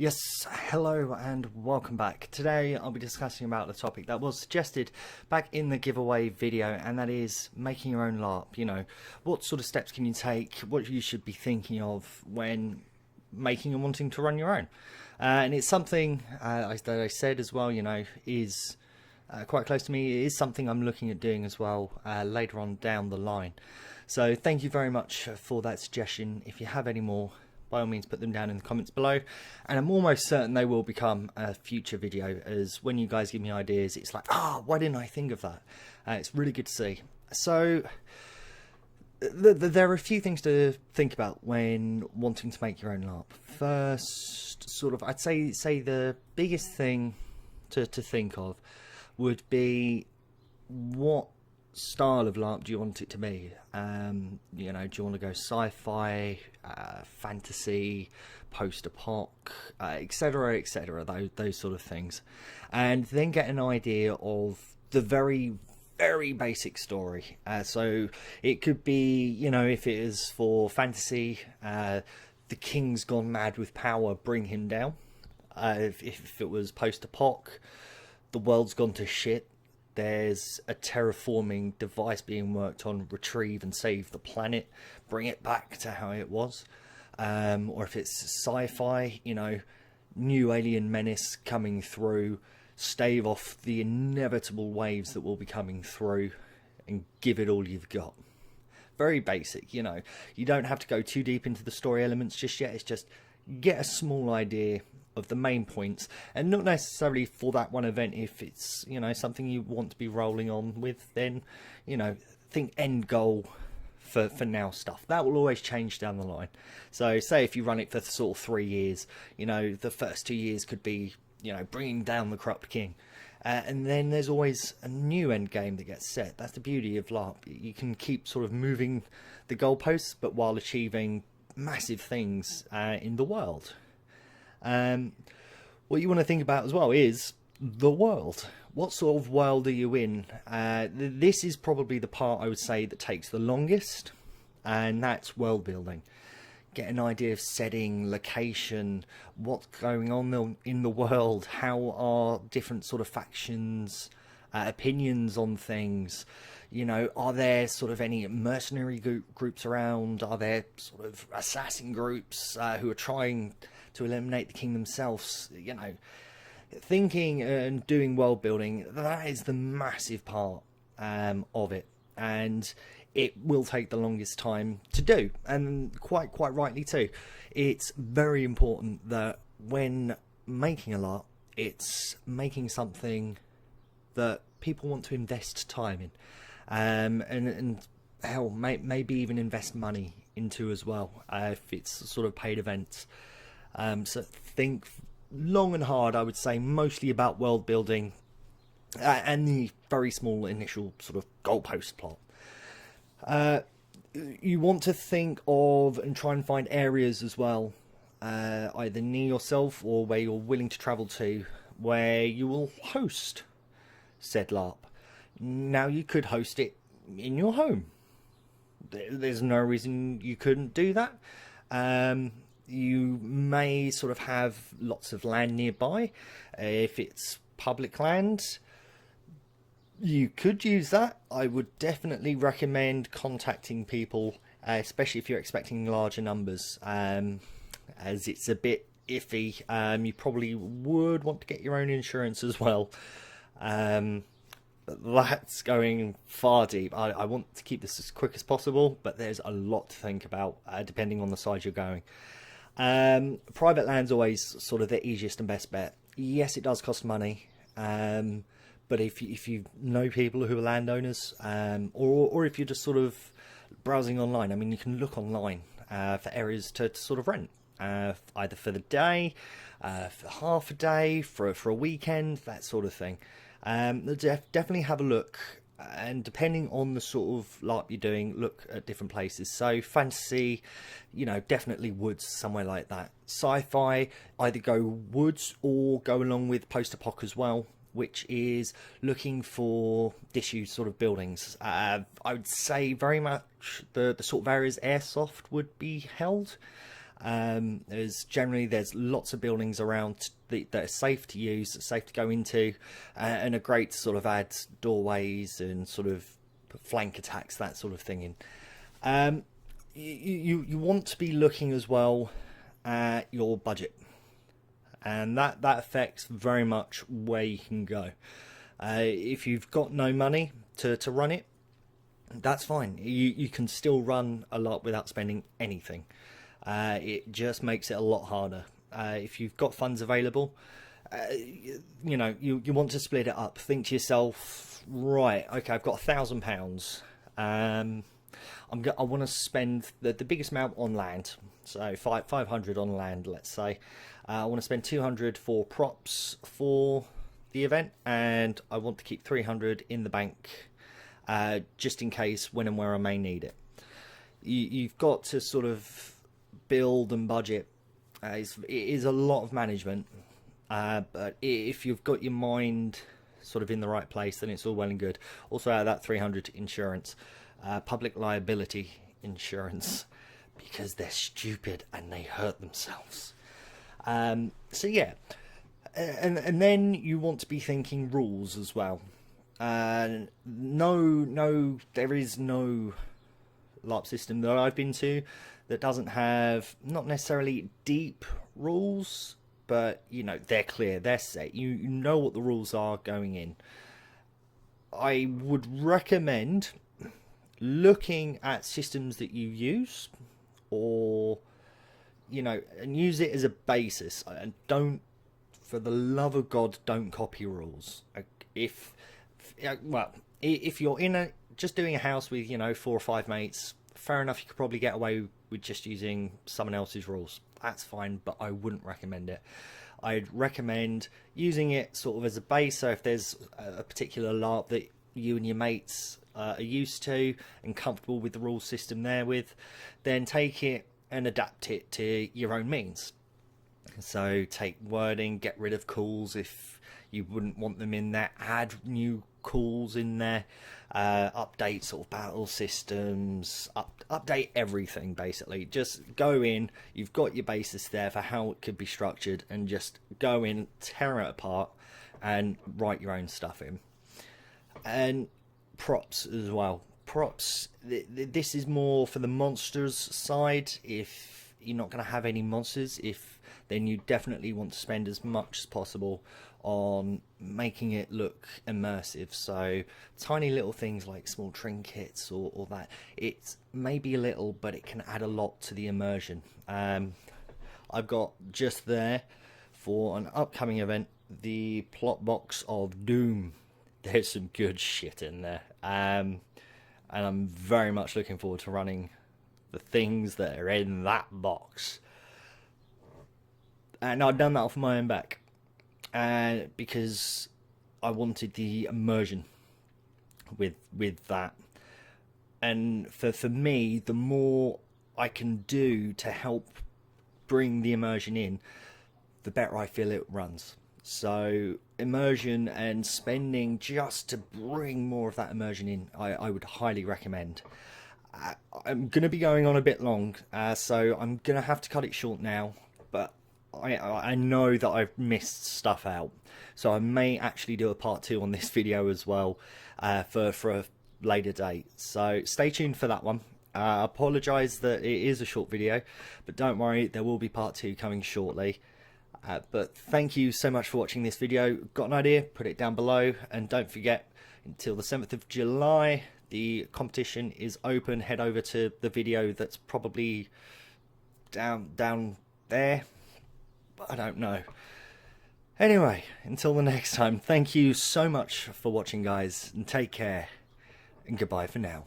Yes, hello and welcome back. Today I'll be discussing about the topic that was suggested back in the giveaway video, and that is making your own LARP. You know, what sort of steps can you take, what you should be thinking of when making and wanting to run your own. And it's something, that I said as well, you know, is quite close to me. It is something I'm looking at doing as well later on down the line. So thank you very much for that suggestion. If you have any more, by all means put them down in the comments below, and I'm almost certain they will become a future video, as when you guys give me ideas it's like, why didn't I think of that? It's really good to see. So there are a few things to think about when wanting to make your own LARP. First, sort of, I'd say the biggest thing to think of would be, what style of LARP do you want it to be? You know, do you want to go sci-fi, fantasy, post-apoc, etc., etc., those sort of things, and then get an idea of the very basic story. So it could be, you know, if it is for fantasy, the king's gone mad with power, bring him down. If it was post-apoc, the world's gone to shit, there's a terraforming device being worked on, retrieve and save the planet, bring it back to how it was. Or if it's sci-fi, you know, new alien menace coming through, stave off the inevitable waves that will be coming through and give it all you've got. Very basic, you know. You don't have to go too deep into the story elements just yet. It's just get a small idea of the main points, and not necessarily for that one event. If it's, you know, something you want to be rolling on with, then, you know, think end goal for now stuff. That will always change down the line. So say if you run it for sort of 3 years, you know, the first 2 years could be, you know, bringing down the corrupt king. And then there's always a new end game that gets set. That's the beauty of LARP. You can keep sort of moving the goalposts, but while achieving massive things in the world. What you want to think about as well is the world. What sort of world are you in? This is probably the part I would say that takes the longest, and that's world building. Get an idea of setting, location, what's going on in the world, how are different sort of factions, opinions on things. You know, are there sort of any mercenary groups around? Are there sort of assassin groups who are trying to eliminate the king themselves? You know, thinking and doing world building, that is the massive part of it, and it will take the longest time to do, and quite rightly too. It's very important that when making a LARP, it's making something that people want to invest time in, and hell, maybe even invest money into as well, if it's sort of paid events. So think long and hard, I would say, mostly about world building and the very small initial sort of goalpost plot. You want to think of and try and find areas as well, either near yourself or where you're willing to travel to, where you will host said LARP. Now, you could host it in your home. There's no reason you couldn't do that. You may sort of have lots of land nearby. If it's public land, you could use that. I would definitely recommend contacting people, especially if you're expecting larger numbers, as it's a bit iffy. You probably would want to get your own insurance as well. But that's going far deep. I want to keep this as quick as possible, but there's a lot to think about depending on the size you're going. Private land's always sort of the easiest and best bet. Yes, it does cost money, but if you know people who are landowners, or if you're just sort of browsing online, I mean, you can look online for areas to sort of rent, either for the day, for half a day, for a weekend, that sort of thing. Definitely have a look, and depending on the sort of LARP you're doing, look at different places. So fantasy, you know, definitely woods, somewhere like that. Sci-fi, either go woods or go along with post-apoc as well, which is looking for disused sort of buildings. I would say very much the sort of areas airsoft would be held. There's lots of buildings around that are safe to use, safe to go into, and are great to sort of add doorways and sort of flank attacks, that sort of thing in. You want to be looking as well at your budget, and that affects very much where you can go. If you've got no money to run it, that's fine. You can still run a lot without spending anything. It just makes it a lot harder. If you've got funds available, you want to split it up. Think to yourself, right, okay, I've got £1,000. I want to spend the biggest amount on land, so 500 on land, let's say. I want to spend 200 for props for the event, and I want to keep 300 in the bank, just in case when and where I may need it. You've got to sort of build and budget. It is a lot of management, but if you've got your mind sort of in the right place, then it's all well and good. Also, out of that 300, insurance, public liability insurance, because they're stupid and they hurt themselves. So yeah, and then you want to be thinking rules as well. No, there is no LARP system that I've been to that doesn't have, not necessarily deep rules, but they're clear, they're set. You know what the rules are going in. I would recommend looking at systems that you use, or and use it as a basis, and don't, for the love of God, don't copy rules. If you're just doing a house with 4 or 5 mates, fair enough, you could probably get away with just using someone else's rules. That's fine, but I wouldn't recommend it. I'd recommend using it sort of as a base. So if there's a particular LARP that you and your mates are used to and comfortable with the rule system there with, then take it and adapt it to your own means. So take wording, get rid of calls if you wouldn't want them in there, add new calls in there, update sort of battle systems, update everything basically. Just go in, you've got your basis there for how it could be structured, and just go in, tear it apart and write your own stuff in. And props as well. Props, this is more for the monsters side. If you're not going to have any monsters, then you definitely want to spend as much as possible on making it look immersive. So tiny little things like small trinkets or that. It's maybe a little, but it can add a lot to the immersion. I've got just there for an upcoming event the plot box of Doom. There's some good shit in there, and I'm very much looking forward to running the things that are in that box. And I've done that off my own back, because I wanted the immersion with that. And for me, the more I can do to help bring the immersion in, the better I feel it runs. So immersion and spending just to bring more of that immersion in, I would highly recommend. I'm going to be going on a bit long, so I'm going to have to cut it short now, but I know that I've missed stuff out, so I may actually do a part 2 on this video as well, for a later date. So stay tuned for that one. I apologise that it is a short video, but don't worry, there will be part 2 coming shortly. But thank you so much for watching this video. Got an idea? Put it down below, and don't forget, until the 7th of July, the competition is open. Head over to the video that's probably down there. I don't know. Anyway, until the next time, thank you so much for watching, guys, and take care, and goodbye for now.